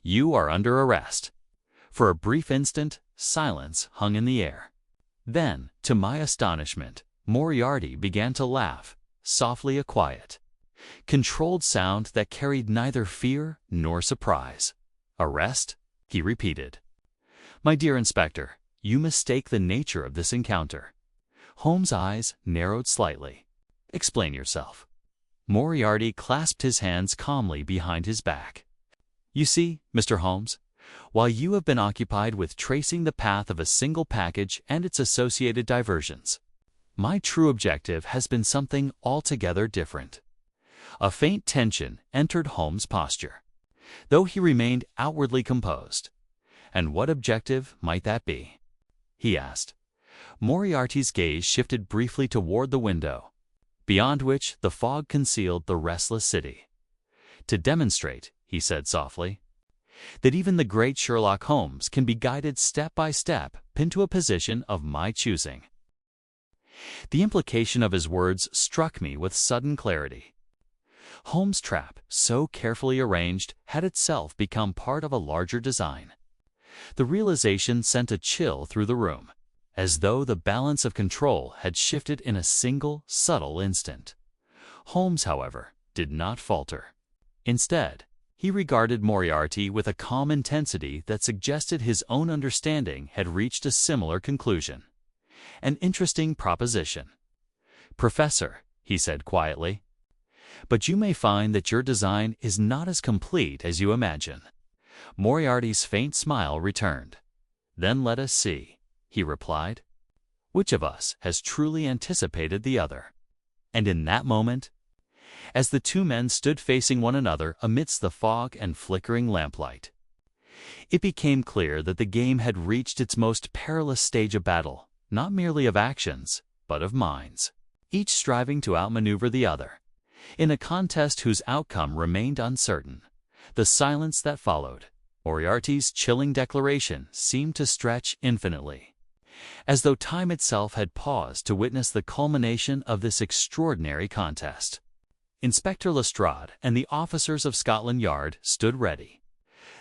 "you are under arrest." For a brief instant, silence hung in the air. Then, to my astonishment, Moriarty began to laugh, softly, a quiet, controlled sound that carried neither fear nor surprise. "Arrest?" he repeated. "My dear Inspector, you mistake the nature of this encounter." Holmes' eyes narrowed slightly. "Explain yourself." Moriarty clasped his hands calmly behind his back. "You see, Mr. Holmes, while you have been occupied with tracing the path of a single package and its associated diversions, my true objective has been something altogether different." A faint tension entered Holmes' posture, though he remained outwardly composed. "And what objective might that be?" he asked. Moriarty's gaze shifted briefly toward the window, beyond which the fog concealed the restless city. "To demonstrate," he said softly, "that even the great Sherlock Holmes can be guided step by step into a position of my choosing." The implication of his words struck me with sudden clarity. Holmes' trap, so carefully arranged, had itself become part of a larger design. The realization sent a chill through the room, as though the balance of control had shifted in a single, subtle instant. Holmes, however, did not falter. Instead, he regarded Moriarty with a calm intensity that suggested his own understanding had reached a similar conclusion. "An interesting proposition, Professor," he said quietly. "But you may find that your design is not as complete as you imagine. Moriarty's faint smile returned. "Then let us see," he replied. "Which of us has truly anticipated the other?" And in that moment, as the two men stood facing one another amidst the fog and flickering lamplight, it became clear that the game had reached its most perilous stage of battle, not merely of actions, but of minds, each striving to outmaneuver the other. In a contest whose outcome remained uncertain, the silence that followed, Moriarty's chilling declaration seemed to stretch infinitely, as though time itself had paused to witness the culmination of this extraordinary contest. Inspector Lestrade and the officers of Scotland Yard stood ready,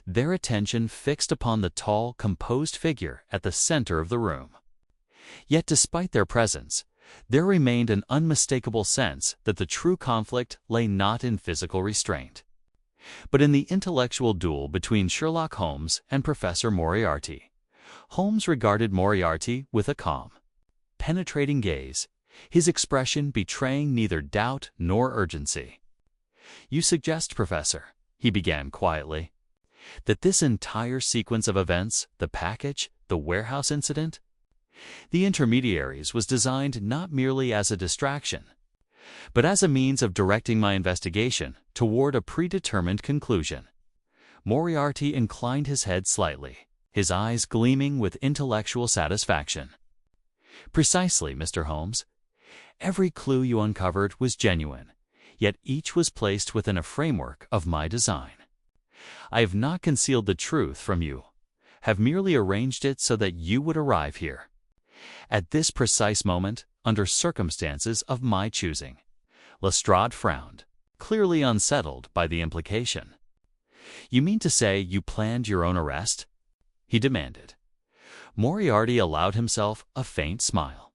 their attention fixed upon the tall, composed figure at the center of the room. Yet despite their presence, there remained an unmistakable sense that the true conflict lay not in physical restraint, but in the intellectual duel between Sherlock Holmes and Professor Moriarty. Holmes regarded Moriarty with a calm, penetrating gaze, his expression betraying neither doubt nor urgency. "You suggest, Professor," he began quietly, "that this entire sequence of events, the package, the warehouse incident, the intermediaries, was designed not merely as a distraction, but as a means of directing my investigation toward a predetermined conclusion." Moriarty inclined his head slightly, his eyes gleaming with intellectual satisfaction. "Precisely, Mr. Holmes. Every clue you uncovered was genuine, yet each was placed within a framework of my design. I have not concealed the truth from you, have merely arranged it so that you would arrive here, at this precise moment, under circumstances of my choosing." Lestrade frowned, clearly unsettled by the implication. "You mean to say you planned your own arrest?" he demanded. Moriarty allowed himself a faint smile.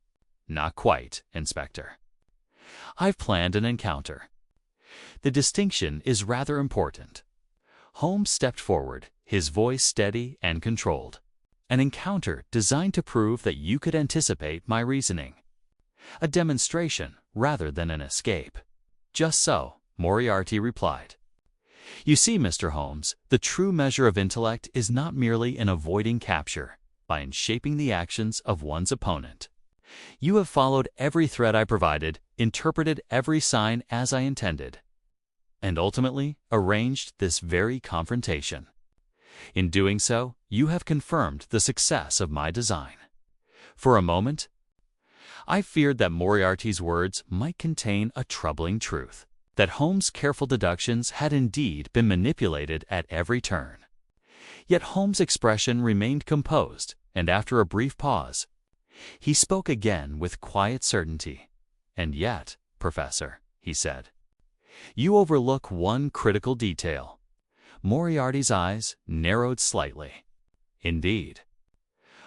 "Not quite, Inspector. I've planned an encounter. The distinction is rather important." Holmes stepped forward, his voice steady and controlled. "An encounter designed to prove that you could anticipate my reasoning. A demonstration rather than an escape." "Just so," Moriarty replied. "You see, Mr. Holmes, the true measure of intellect is not merely in avoiding capture, but in shaping the actions of one's opponent. You have followed every thread I provided, interpreted every sign as I intended, and ultimately arranged this very confrontation. In doing so, you have confirmed the success of my design." For a moment, I feared that Moriarty's words might contain a troubling truth, that Holmes' careful deductions had indeed been manipulated at every turn. Yet Holmes' expression remained composed, and after a brief pause, he spoke again with quiet certainty. "And yet, Professor," he said, "you overlook one critical detail." Moriarty's eyes narrowed slightly. "Indeed."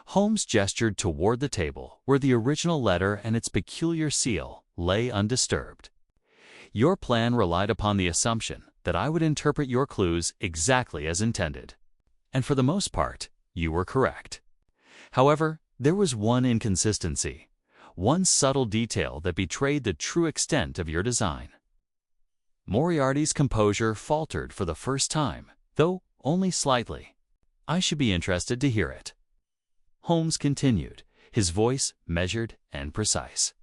Holmes gestured toward the table where the original letter and its peculiar seal lay undisturbed. "Your plan relied upon the assumption that I would interpret your clues exactly as intended, and for the most part, you were correct. However, there was one inconsistency, one subtle detail that betrayed the true extent of your design." Moriarty's composure faltered for the first time, though only slightly. "I should be interested to hear it." Holmes continued, his voice measured and precise.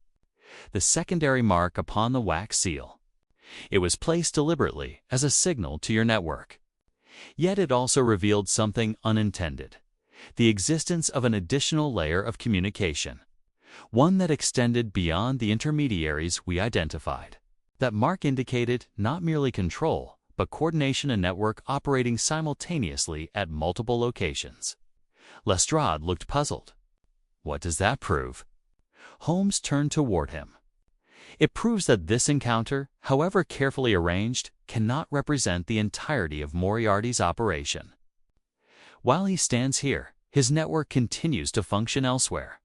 "The secondary mark upon the wax seal. It was placed deliberately as a signal to your network. Yet it also revealed something unintended, the existence of an additional layer of communication, one that extended beyond the intermediaries we identified. That mark indicated not merely control, but coordination and network operating simultaneously at multiple locations." Lestrade looked puzzled. "What does that prove?" Holmes turned toward him. "It proves that this encounter, however carefully arranged, cannot represent the entirety of Moriarty's operation. While he stands here, his network continues to function elsewhere.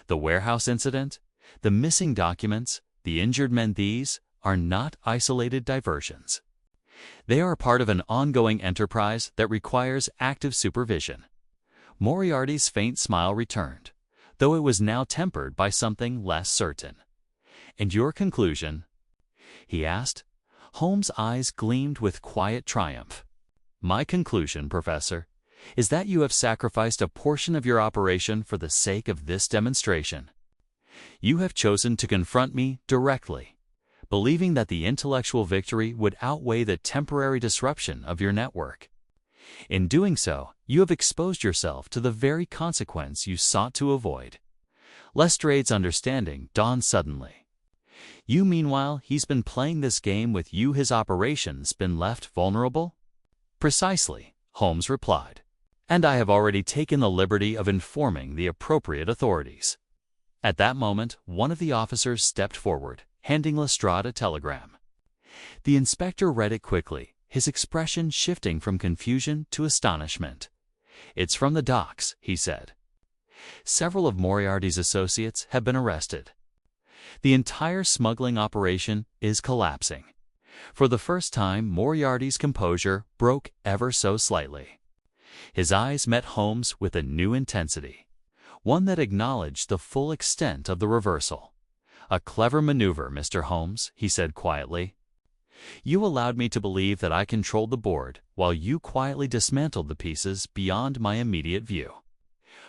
The warehouse incident, the missing documents, the injured men, these are not isolated diversions. They are part of an ongoing enterprise that requires active supervision." Moriarty's faint smile returned, though it was now tempered by something less certain. "And your conclusion?" he asked. Holmes' eyes gleamed with quiet triumph. My conclusion, Professor, is that you have sacrificed a portion of your operation for the sake of this demonstration. You have chosen to confront me directly, believing that the intellectual victory would outweigh the temporary disruption of your network. In doing so, you have exposed yourself to the very consequence you sought to avoid. Lestrade's understanding dawned suddenly. You, meanwhile, he's been playing this game with you, his operation's been left vulnerable? Precisely, Holmes replied. And I have already taken the liberty of informing the appropriate authorities. At that moment, one of the officers stepped forward, handing Lestrade a telegram. The inspector read it quickly, his expression shifting from confusion to astonishment. "It's from the docks," he said. "Several of Moriarty's associates have been arrested. The entire smuggling operation is collapsing." For the first time, Moriarty's composure broke ever so slightly. His eyes met Holmes with a new intensity, one that acknowledged the full extent of the reversal. "A clever maneuver, Mr. Holmes," he said quietly. "You allowed me to believe that I controlled the board, while you quietly dismantled the pieces beyond my immediate view."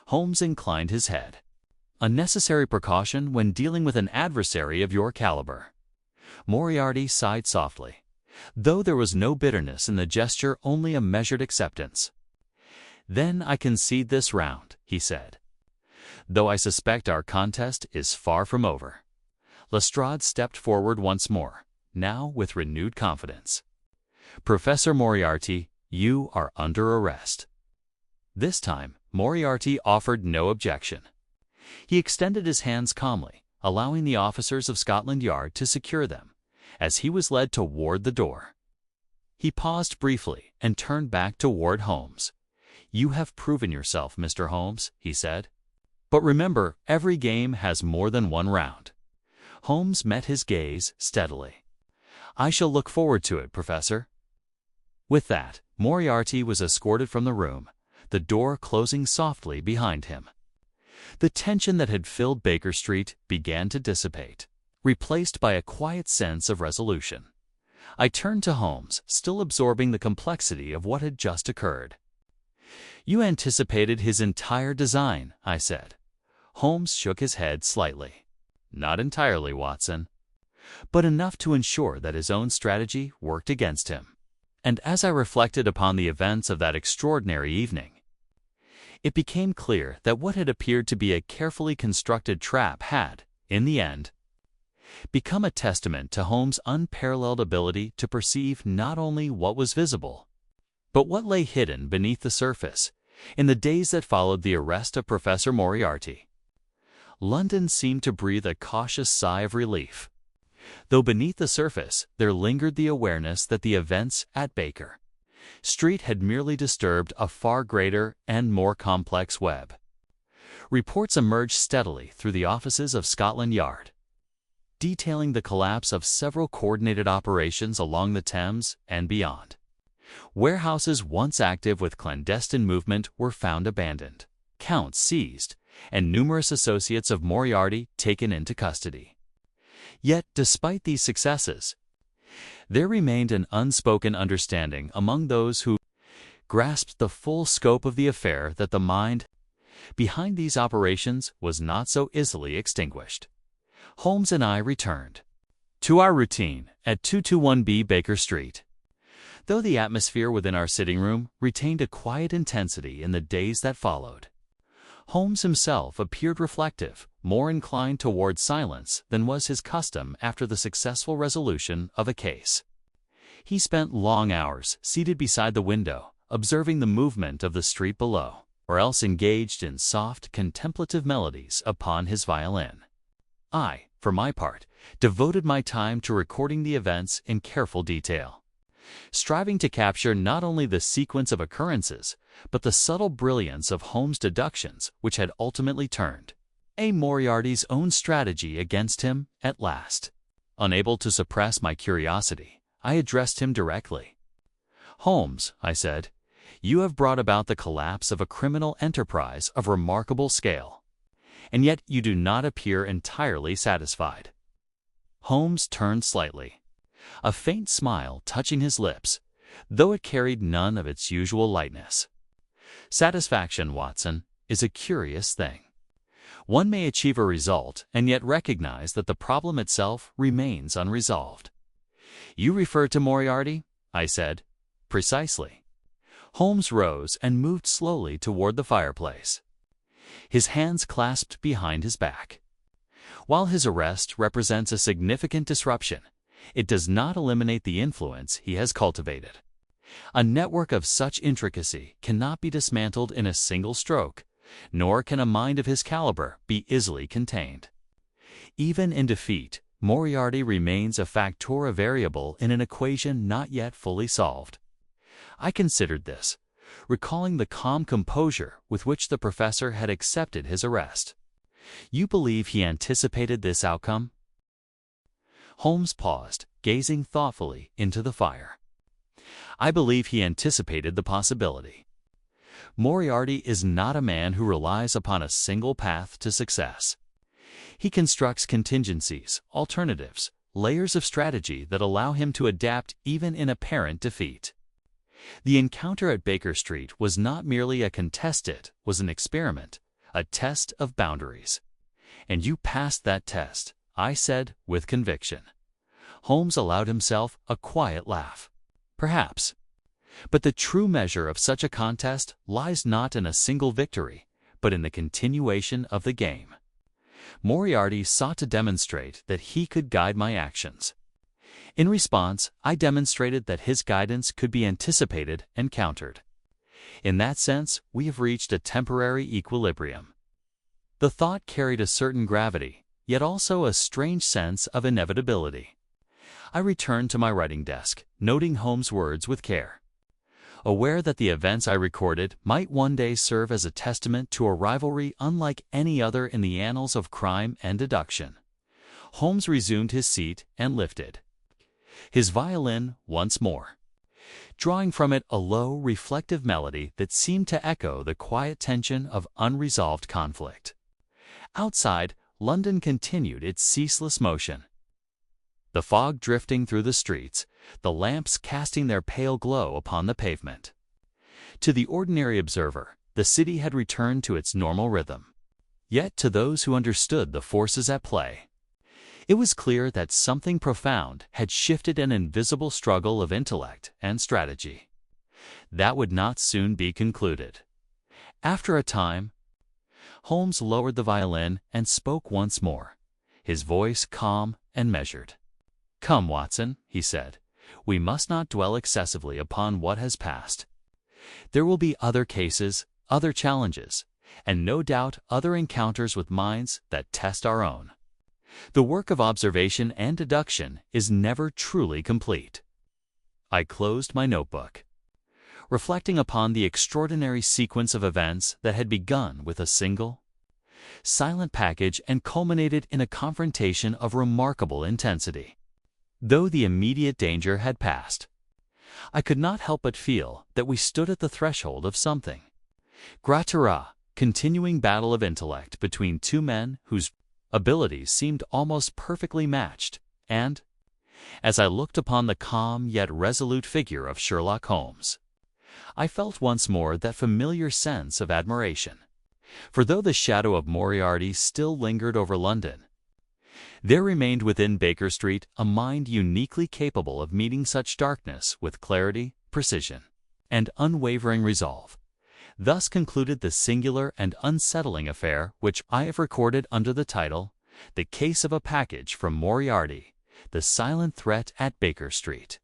Holmes inclined his head. "A necessary precaution when dealing with an adversary of your caliber." Moriarty sighed softly, though there was no bitterness in the gesture, only a measured acceptance. "Then I concede this round," he said, "though I suspect our contest is far from over." Lestrade stepped forward once more, now with renewed confidence. "Professor Moriarty, you are under arrest." This time, Moriarty offered no objection. He extended his hands calmly, allowing the officers of Scotland Yard to secure them, as he was led toward the door. He paused briefly and turned back toward Holmes. "You have proven yourself, Mr. Holmes," he said. "But remember, every game has more than one round." Holmes met his gaze steadily. "I shall look forward to it, Professor." With that, Moriarty was escorted from the room, the door closing softly behind him. The tension that had filled Baker Street began to dissipate, replaced by a quiet sense of resolution. I turned to Holmes, still absorbing the complexity of what had just occurred. "You anticipated his entire design," I said. Holmes shook his head slightly. "Not entirely, Watson, but enough to ensure that his own strategy worked against him." And as I reflected upon the events of that extraordinary evening, it became clear that what had appeared to be a carefully constructed trap had, in the end, become a testament to Holmes' unparalleled ability to perceive not only what was visible, but what lay hidden beneath the surface. In the days that followed the arrest of Professor Moriarty, London seemed to breathe a cautious sigh of relief, though beneath the surface there lingered the awareness that the events at Baker Street had merely disturbed a far greater and more complex web. Reports emerged steadily through the offices of Scotland Yard, detailing the collapse of several coordinated operations along the Thames and beyond. Warehouses once active with clandestine movement were found abandoned, counts seized, and numerous associates of Moriarty taken into custody. Yet, despite these successes, there remained an unspoken understanding among those who grasped the full scope of the affair that the mind behind these operations was not so easily extinguished. Holmes and I returned to our routine at 221B Baker Street. Though the atmosphere within our sitting room retained a quiet intensity in the days that followed, Holmes himself appeared reflective, more inclined toward silence than was his custom after the successful resolution of a case. He spent long hours seated beside the window, observing the movement of the street below, or else engaged in soft, contemplative melodies upon his violin. I, for my part, devoted my time to recording the events in careful detail, striving to capture not only the sequence of occurrences, but the subtle brilliance of Holmes' deductions which had ultimately turned Moriarty's own strategy against him at last. Unable to suppress my curiosity, I addressed him directly. "Holmes," I said, "you have brought about the collapse of a criminal enterprise of remarkable scale, and yet you do not appear entirely satisfied." Holmes turned slightly, a faint smile touching his lips, though it carried none of its usual lightness. Satisfaction, Watson, is a curious thing. One may achieve a result and yet recognize that the problem itself remains unresolved. You refer to Moriarty? I said. Precisely. Holmes rose and moved slowly toward the fireplace, his hands clasped behind his back. While his arrest represents a significant disruption, it does not eliminate the influence he has cultivated. A network of such intricacy cannot be dismantled in a single stroke, nor can a mind of his caliber be easily contained. Even in defeat, Moriarty remains a factor variable in an equation not yet fully solved. I considered this, recalling the calm composure with which the professor had accepted his arrest. You believe he anticipated this outcome? Holmes paused, gazing thoughtfully into the fire. I believe he anticipated the possibility. Moriarty is not a man who relies upon a single path to success. He constructs contingencies, alternatives, layers of strategy that allow him to adapt even in apparent defeat. The encounter at Baker Street was not merely a contest, it was an experiment, a test of boundaries. And you passed that test, I said with conviction. Holmes allowed himself a quiet laugh. Perhaps. But the true measure of such a contest lies not in a single victory, but in the continuation of the game. Moriarty sought to demonstrate that he could guide my actions. In response, I demonstrated that his guidance could be anticipated and countered. In that sense, we have reached a temporary equilibrium. The thought carried a certain gravity, yet also a strange sense of inevitability. I returned to my writing desk, noting Holmes' words with care. Aware that the events I recorded might one day serve as a testament to a rivalry unlike any other in the annals of crime and deduction, Holmes resumed his seat and lifted his violin once more, drawing from it a low, reflective melody that seemed to echo the quiet tension of unresolved conflict. Outside, London continued its ceaseless motion. The fog drifting through the streets, the lamps casting their pale glow upon the pavement. To the ordinary observer, the city had returned to its normal rhythm. Yet to those who understood the forces at play, it was clear that something profound had shifted, an invisible struggle of intellect and strategy that would not soon be concluded. After a time, Holmes lowered the violin and spoke once more, his voice calm and measured. "Come, Watson," he said, "we must not dwell excessively upon what has passed. There will be other cases, other challenges, and no doubt other encounters with minds that test our own. The work of observation and deduction is never truly complete." I closed my notebook, reflecting upon the extraordinary sequence of events that had begun with a single, silent package and culminated in a confrontation of remarkable intensity. Though the immediate danger had passed, I could not help but feel that we stood at the threshold of something. Gratura, continuing battle of intellect between two men whose abilities seemed almost perfectly matched, and, as I looked upon the calm yet resolute figure of Sherlock Holmes, I felt once more that familiar sense of admiration. For though the shadow of Moriarty still lingered over London, there remained within Baker Street a mind uniquely capable of meeting such darkness with clarity, precision, and unwavering resolve. Thus concluded the singular and unsettling affair which I have recorded under the title, "The Case of a Package from Moriarty, the Silent Threat at Baker Street."